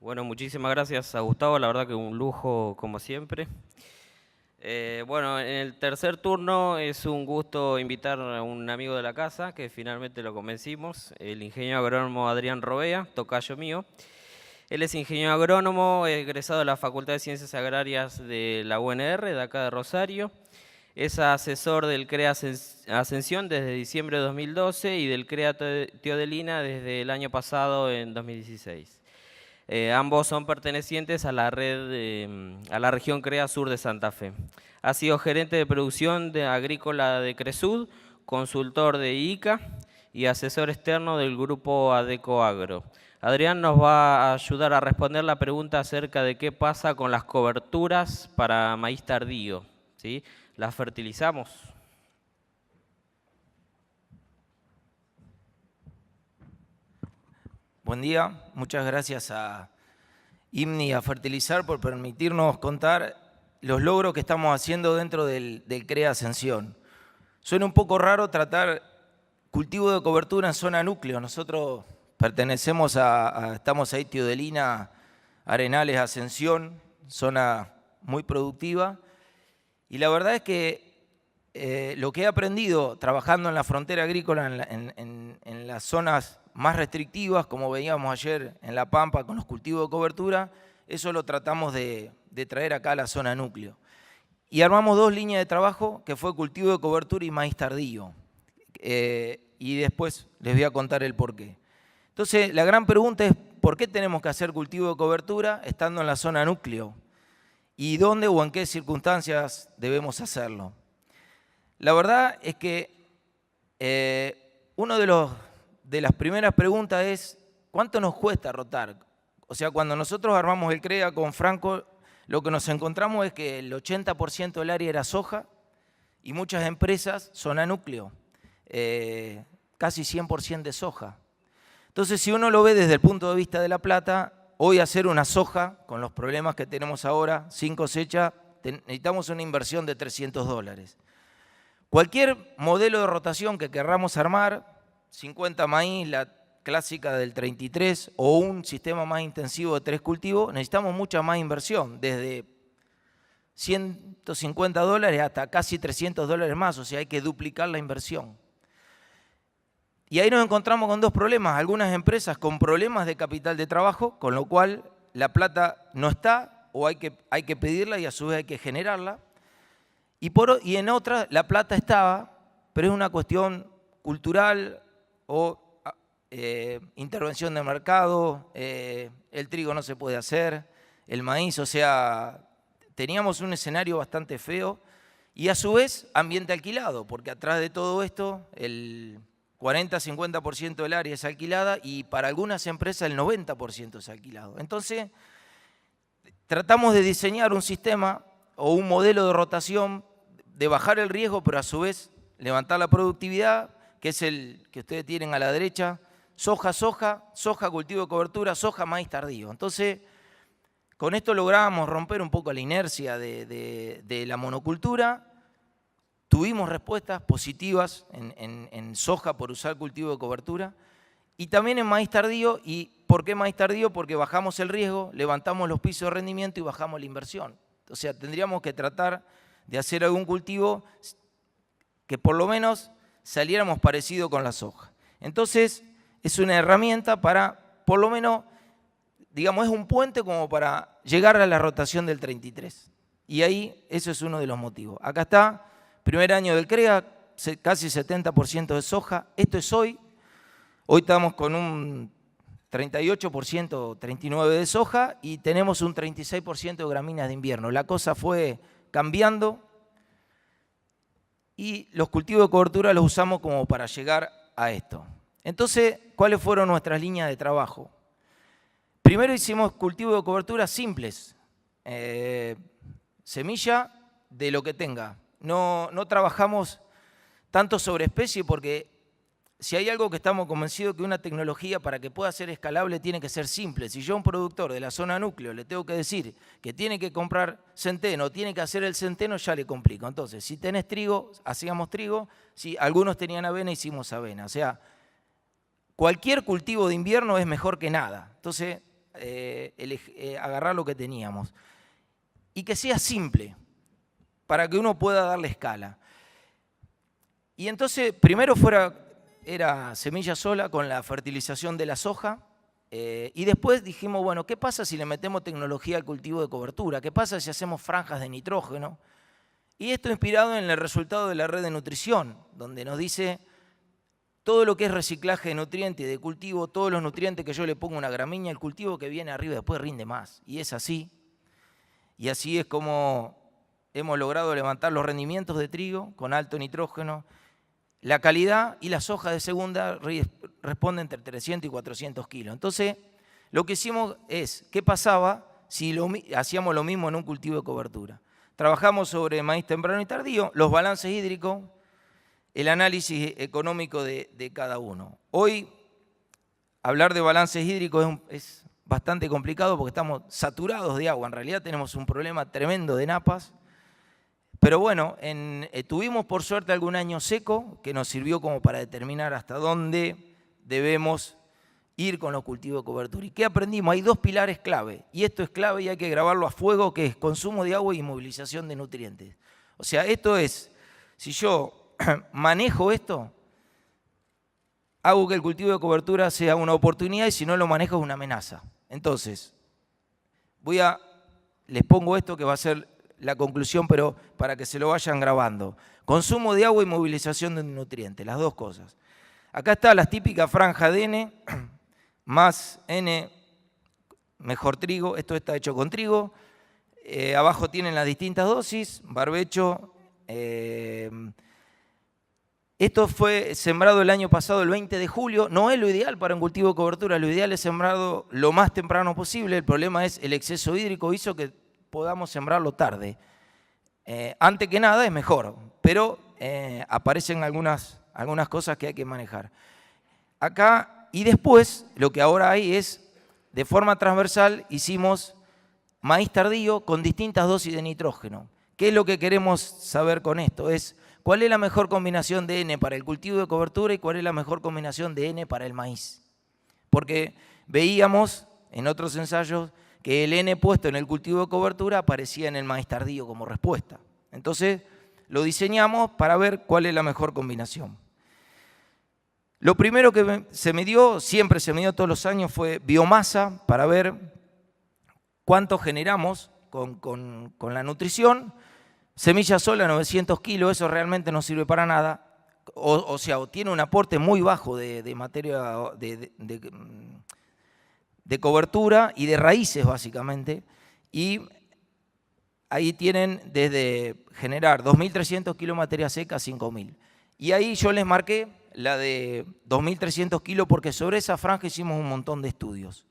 Bueno, muchísimas gracias a Gustavo, la verdad que un lujo como siempre. Bueno, en el tercer turno es un gusto invitar a un amigo de la casa, que finalmente lo convencimos, el ingeniero agrónomo Adrián Robea, tocayo mío. Él es ingeniero agrónomo, egresado de la Facultad de Ciencias Agrarias de la UNR, de acá de Rosario. Es asesor del CREA Ascensión desde diciembre de 2012 y del CREA Teodelina desde el año pasado, en 2016. Ambos son pertenecientes a la a la región CREA Sur de Santa Fe. Ha sido gerente de producción agrícola de Cresud, consultor de ICA y asesor externo del grupo Adeco Agro. Adrián nos va a ayudar a responder la pregunta acerca de qué pasa con las coberturas para maíz tardío, ¿sí? ¿Las fertilizamos? Buen día, muchas gracias a IMNI y a Fertilizar por permitirnos contar los logros que estamos haciendo dentro del CREA Ascensión. Suena un poco raro tratar cultivo de cobertura en zona núcleo. Nosotros pertenecemos estamos ahí Teodelina, Arenales, Ascensión, zona muy productiva. Y la verdad es que lo que he aprendido trabajando en la frontera agrícola, en las zonas más restrictivas, como veíamos ayer en La Pampa con los cultivos de cobertura, eso lo tratamos de traer acá a la zona núcleo. Y armamos dos líneas de trabajo, que fue cultivo de cobertura y maíz tardío. Y después les voy a contar el porqué. Entonces, la gran pregunta es, ¿por qué tenemos que hacer cultivo de cobertura estando en la zona núcleo? ¿Y dónde o en qué circunstancias debemos hacerlo? La verdad es que una de las primeras preguntas es, ¿cuánto nos cuesta rotar? O sea, cuando nosotros armamos el CREA con Franco, lo que nos encontramos es que el 80% del área era soja y muchas empresas zona núcleo, casi 100% de soja. Entonces, si uno lo ve desde el punto de vista de La Plata, hoy hacer una soja, con los problemas que tenemos ahora, sin cosecha, necesitamos una inversión de $300. Cualquier modelo de rotación que querramos armar, 50 maíz, la clásica del 33, o un sistema más intensivo de 3 cultivos, necesitamos mucha más inversión, desde $150 hasta casi $300 más, o sea, hay que duplicar la inversión. Y ahí nos encontramos con dos problemas, algunas empresas con problemas de capital de trabajo, con lo cual la plata no está, o hay que pedirla y a su vez hay que generarla. Y en otras la plata estaba, pero es una cuestión cultural o intervención de mercado, el trigo no se puede hacer, el maíz, o sea, teníamos un escenario bastante feo y a su vez ambiente alquilado, porque atrás de todo esto el 40-50% del área es alquilada y para algunas empresas el 90% es alquilado. Entonces, tratamos de diseñar un sistema o un modelo de rotación de bajar el riesgo, pero a su vez levantar la productividad, que es el que ustedes tienen a la derecha, soja, cultivo de cobertura, soja, maíz tardío. Entonces, con esto logramos romper un poco la inercia de la monocultura. Tuvimos respuestas positivas en soja por usar cultivo de cobertura y también en maíz tardío. ¿Y por qué maíz tardío? Porque bajamos el riesgo, levantamos los pisos de rendimiento y bajamos la inversión. O sea, tendríamos que tratar de hacer algún cultivo que por lo menos saliéramos parecido con la soja. Entonces, es una herramienta para, por lo menos, digamos, es un puente como para llegar a la rotación del 33. Y ahí, eso es uno de los motivos. Acá está. Primer año del CREA, casi 70% de soja. Esto es hoy. Hoy estamos con un 38%, 39% de soja y tenemos un 36% de gramíneas de invierno. La cosa fue cambiando y los cultivos de cobertura los usamos como para llegar a esto. Entonces, ¿cuáles fueron nuestras líneas de trabajo? Primero hicimos cultivos de cobertura simples. Semilla de lo que tenga. No trabajamos tanto sobre especie porque si hay algo que estamos convencidos que una tecnología para que pueda ser escalable tiene que ser simple. Si yo a un productor de la zona núcleo le tengo que decir que tiene que comprar centeno, tiene que hacer el centeno, ya le complico. Entonces, si tenés trigo, hacíamos trigo. Si algunos tenían avena, hicimos avena. O sea, cualquier cultivo de invierno es mejor que nada. Entonces, agarrar lo que teníamos. Y que sea simple, para que uno pueda darle escala. Y entonces, primero era semilla sola con la fertilización de la soja, y después dijimos, bueno, ¿qué pasa si le metemos tecnología al cultivo de cobertura? ¿Qué pasa si hacemos franjas de nitrógeno? Y esto inspirado en el resultado de la red de nutrición, donde nos dice todo lo que es reciclaje de nutrientes y de cultivo, todos los nutrientes que yo le pongo a una gramínea, el cultivo que viene arriba después rinde más. Y es así. Y así es como hemos logrado levantar los rendimientos de trigo con alto nitrógeno. La calidad y la soja de segunda responden entre 300 y 400 kilos. Entonces, lo que hicimos es, ¿qué pasaba si hacíamos lo mismo en un cultivo de cobertura? Trabajamos sobre maíz temprano y tardío, los balances hídricos, el análisis económico de cada uno. Hoy, hablar de balances hídricos es bastante complicado porque estamos saturados de agua. En realidad tenemos un problema tremendo de napas. Pero bueno, tuvimos por suerte algún año seco que nos sirvió como para determinar hasta dónde debemos ir con los cultivos de cobertura. ¿Y qué aprendimos? Hay dos pilares clave, y esto es clave y hay que grabarlo a fuego, que es consumo de agua y movilización de nutrientes. O sea, esto es, si yo manejo esto, hago que el cultivo de cobertura sea una oportunidad y si no lo manejo es una amenaza. Entonces, les pongo esto que va a ser la conclusión, pero para que se lo vayan grabando. Consumo de agua y movilización de nutrientes, las dos cosas. Acá está la típica franja de N, más N, mejor trigo. Esto está hecho con trigo. Abajo tienen las distintas dosis, barbecho. Esto fue sembrado el año pasado, el 20 de julio. No es lo ideal para un cultivo de cobertura, lo ideal es sembrado lo más temprano posible. El problema es el exceso hídrico, hizo que podamos sembrarlo tarde. Antes que nada es mejor, pero aparecen algunas cosas que hay que manejar. Acá, y después, lo que ahora hay es, de forma transversal, hicimos maíz tardío con distintas dosis de nitrógeno. ¿Qué es lo que queremos saber con esto? Es cuál es la mejor combinación de N para el cultivo de cobertura y cuál es la mejor combinación de N para el maíz. Porque veíamos en otros ensayos que el N puesto en el cultivo de cobertura aparecía en el maíz tardío como respuesta. Entonces, lo diseñamos para ver cuál es la mejor combinación. Lo primero que se midió, siempre se midió todos los años, fue biomasa para ver cuánto generamos con la nutrición. Semilla sola, 900 kilos, eso realmente no sirve para nada. O sea, tiene un aporte muy bajo de materia de cobertura y de raíces, básicamente. Y ahí tienen desde generar 2.300 kilos de materia seca a 5.000. Y ahí yo les marqué la de 2.300 kilos porque sobre esa franja hicimos un montón de estudios.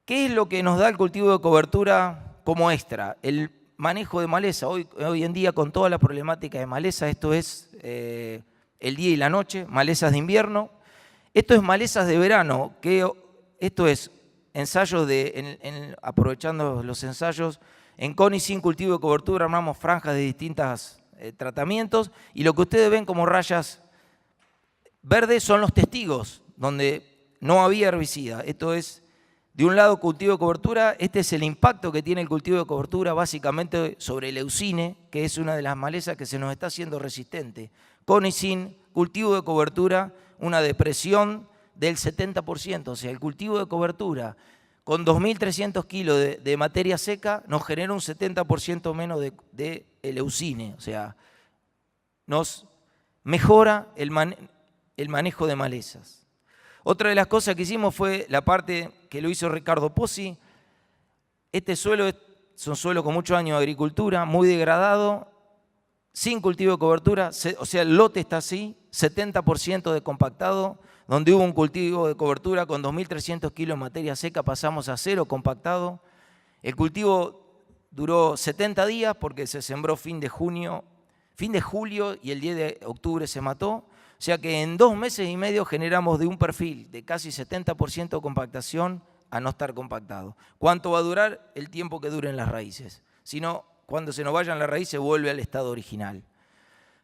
¿Qué es lo que nos da el cultivo de cobertura como extra? El manejo de maleza. Hoy en día con toda la problemática de maleza, esto es el día y la noche, malezas de invierno. Esto es malezas de verano, esto es ensayos aprovechando los ensayos, en con y sin cultivo de cobertura armamos franjas de distintos tratamientos y lo que ustedes ven como rayas verdes son los testigos, donde no había herbicida. Esto es, de un lado, cultivo de cobertura, este es el impacto que tiene el cultivo de cobertura básicamente sobre el leucine, que es una de las malezas que se nos está haciendo resistente. Con y sin cultivo de cobertura, una depresión del 70%, o sea, el cultivo de cobertura con 2.300 kilos de materia seca nos genera un 70% menos de leucine, o sea, nos mejora el manejo de malezas. Otra de las cosas que hicimos fue la parte que lo hizo Ricardo Pozzi. Este suelo es un suelo con muchos años de agricultura, muy degradado, sin cultivo de cobertura, o sea, el lote está así, 70% de compactado, donde hubo un cultivo de cobertura con 2.300 kilos de materia seca, pasamos a 0 compactado. El cultivo duró 70 días porque se sembró fin de julio y el 10 de octubre se mató. O sea que en 2 meses y medio generamos de un perfil de casi 70% de compactación a no estar compactado. ¿Cuánto va a durar? El tiempo que duren las raíces. Si no, cuando se nos vayan las raíces vuelve al estado original.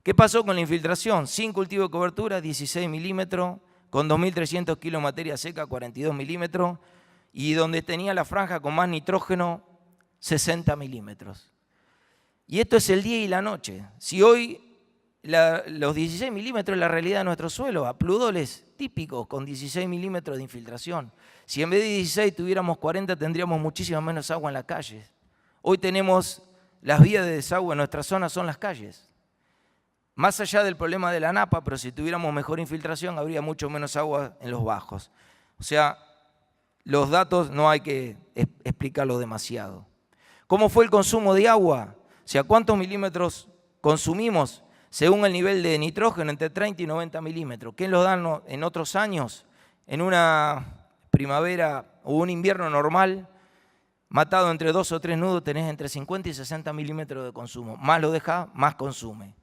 ¿Qué pasó con la infiltración? Sin cultivo de cobertura, 16 milímetros, con 2.300 kilos de materia seca, 42 milímetros, y donde tenía la franja con más nitrógeno, 60 milímetros. Y esto es el día y la noche. Si hoy los 16 milímetros es la realidad de nuestro suelo, a pludoles típicos con 16 milímetros de infiltración. Si en vez de 16 tuviéramos 40, tendríamos muchísima menos agua en las calles. Hoy tenemos las vías de desagüe en nuestra zona, son las calles. Más allá del problema de la napa, pero si tuviéramos mejor infiltración, habría mucho menos agua en los bajos. O sea, los datos no hay que explicarlos demasiado. ¿Cómo fue el consumo de agua? O sea, ¿cuántos milímetros consumimos según el nivel de nitrógeno? Entre 30 y 90 milímetros. ¿Qué nos dan en otros años? En una primavera o un invierno normal, matado entre 2 o 3 nudos, tenés entre 50 y 60 milímetros de consumo. Más lo deja, más consume.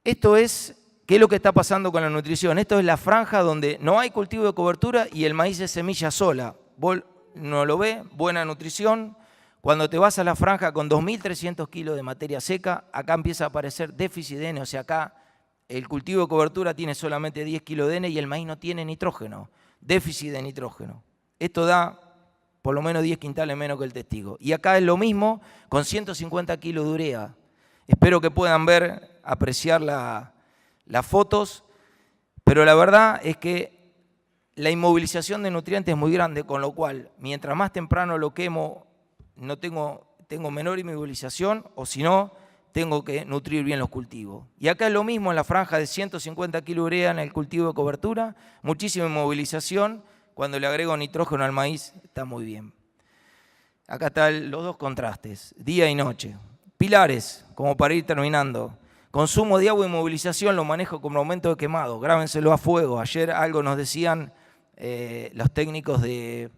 Esto es, ¿qué es lo que está pasando con la nutrición? Esto es la franja donde no hay cultivo de cobertura y el maíz es semilla sola. Vos no lo ves, buena nutrición. Cuando te vas a la franja con 2.300 kilos de materia seca, acá empieza a aparecer déficit de N, o sea, acá el cultivo de cobertura tiene solamente 10 kilos de N y el maíz no tiene nitrógeno, déficit de nitrógeno. Esto da por lo menos 10 quintales menos que el testigo. Y acá es lo mismo con 150 kilos de urea. Espero que puedan ver, apreciar las fotos, pero la verdad es que la inmovilización de nutrientes es muy grande, con lo cual, mientras más temprano lo quemo, no tengo menor inmovilización, o si no, tengo que nutrir bien los cultivos. Y acá es lo mismo en la franja de 150 kilos de urea en el cultivo de cobertura, muchísima inmovilización. Cuando le agrego nitrógeno al maíz, está muy bien. Acá están los dos contrastes, día y noche. Pilares, como para ir terminando. Consumo de agua y movilización lo manejo como aumento de quemado. Grábenselo a fuego. Ayer algo nos decían los técnicos de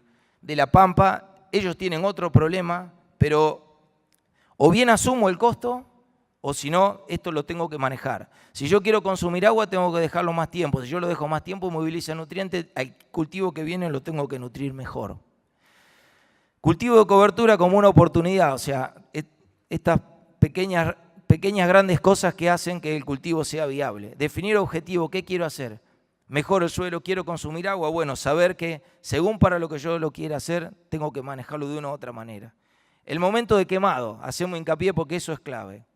La Pampa. Ellos tienen otro problema, pero o bien asumo el costo, o si no, esto lo tengo que manejar. Si yo quiero consumir agua, tengo que dejarlo más tiempo. Si yo lo dejo más tiempo, moviliza nutrientes. Al cultivo que viene lo tengo que nutrir mejor. Cultivo de cobertura como una oportunidad, o sea, estas pequeñas grandes cosas que hacen que el cultivo sea viable. Definir objetivo, ¿qué quiero hacer? Mejor el suelo, quiero consumir agua, bueno, saber que según para lo que yo lo quiera hacer, tengo que manejarlo de una u otra manera. El momento de quemado, hacemos hincapié porque eso es clave.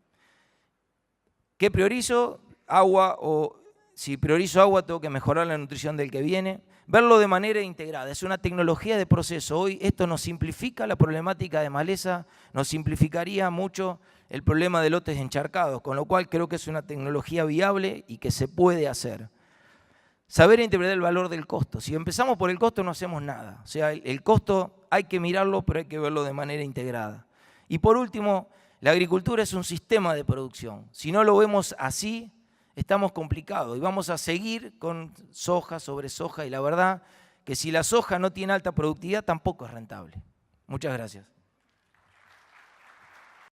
¿Qué priorizo? Agua, o si priorizo agua tengo que mejorar la nutrición del que viene. Verlo de manera integrada, es una tecnología de proceso. Hoy esto nos simplifica la problemática de maleza, nos simplificaría mucho el problema de lotes encharcados, con lo cual creo que es una tecnología viable y que se puede hacer. Saber interpretar el valor del costo. Si empezamos por el costo no hacemos nada. O sea, el costo hay que mirarlo, pero hay que verlo de manera integrada. Y por último, la agricultura es un sistema de producción. Si no lo vemos así, estamos complicados y vamos a seguir con soja sobre soja, y la verdad que si la soja no tiene alta productividad tampoco es rentable. Muchas gracias.